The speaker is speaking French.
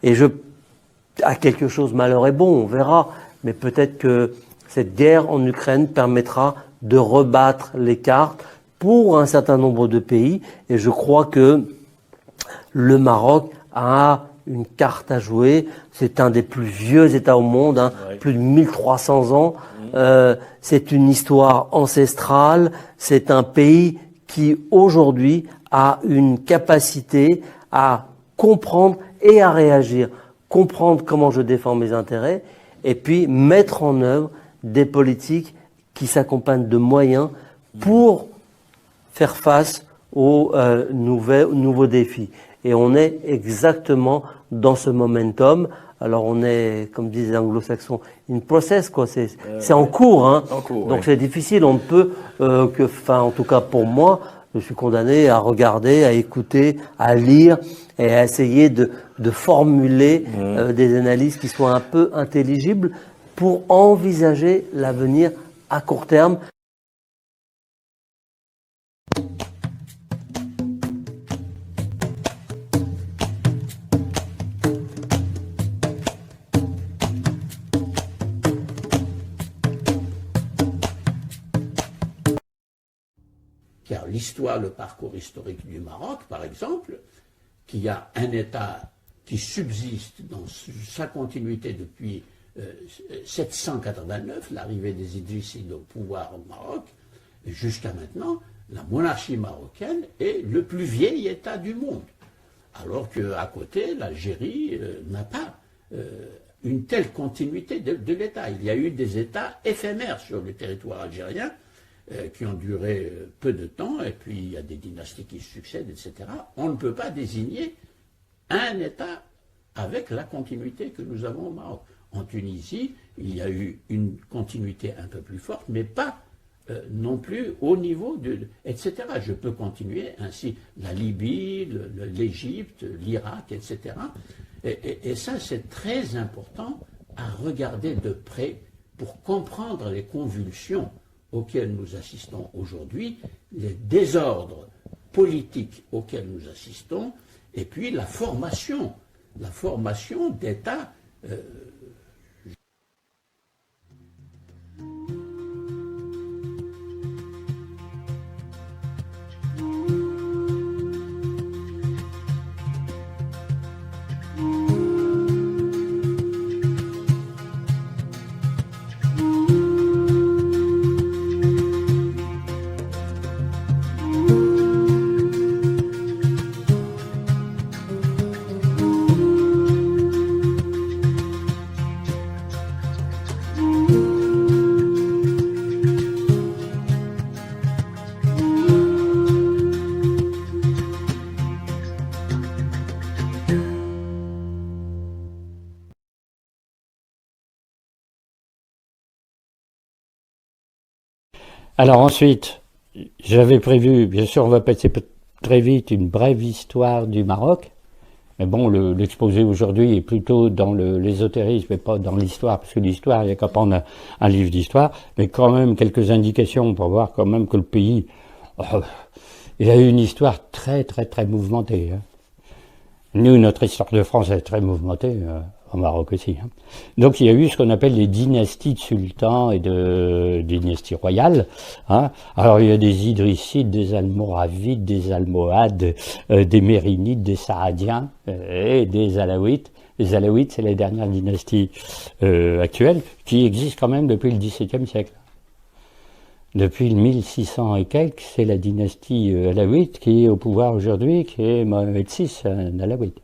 Et à quelque chose, malheur est bon, on verra, mais peut-être que cette guerre en Ukraine permettra de rebattre les cartes pour un certain nombre de pays, et je crois que le Maroc a une carte à jouer. C'est un des plus vieux États au monde, hein, ouais. Plus de 1300 ans. C'est une histoire ancestrale. C'est un pays qui, aujourd'hui, a une capacité à comprendre et à réagir. Comprendre comment je défends mes intérêts et puis mettre en œuvre des politiques qui s'accompagnent de moyens pour faire face aux nouveaux défis. Et on est exactement dans ce momentum. Alors on est, comme disent les anglo-saxons, in process, quoi. C'est en cours, hein. En cours, donc oui. C'est difficile. On ne peut en tout cas pour moi, je suis condamné à regarder, à écouter, à lire et à essayer de formuler des analyses qui soient un peu intelligibles pour envisager l'avenir à court terme. Car l'histoire, le parcours historique du Maroc, par exemple, qui a un État qui subsiste dans sa continuité depuis 789, l'arrivée des Idrissides au pouvoir au Maroc, jusqu'à maintenant, la monarchie marocaine est le plus vieil État du monde. Alors qu'à côté, l'Algérie n'a pas une telle continuité de l'État. Il y a eu des États éphémères sur le territoire algérien, qui ont duré peu de temps, et puis il y a des dynasties qui succèdent, etc. On ne peut pas désigner un État avec la continuité que nous avons au Maroc. En Tunisie, il y a eu une continuité un peu plus forte, mais pas non plus au niveau etc. Je peux continuer ainsi. La Libye, l'Égypte, l'Irak, etc. Et ça, c'est très important à regarder de près pour comprendre les convulsions auxquels nous assistons aujourd'hui, les désordres politiques auxquels nous assistons, et puis la formation d'États. Alors ensuite, j'avais prévu, bien sûr on va passer très vite, une brève histoire du Maroc, mais bon, l'exposé aujourd'hui est plutôt dans l'ésotérisme et pas dans l'histoire, parce que l'histoire, il n'y a qu'à prendre un livre d'histoire, mais quand même quelques indications pour voir quand même que le pays, il a eu une histoire très très très mouvementée. Hein. Nous, notre histoire de France est très mouvementée, au Maroc aussi. Hein. Donc il y a eu ce qu'on appelle les dynasties de sultans et de dynasties royales. Hein. Alors il y a des Idrissides, des Almoravides, des Almohades, des Mérinides, des Saadiens et des Alaouites. Les Alaouites, c'est la dernière dynastie actuelle qui existe quand même depuis le XVIIe siècle. Depuis le 1600 et quelques, c'est la dynastie alaouite qui est au pouvoir aujourd'hui, qui est Mohamed VI, un alaouite.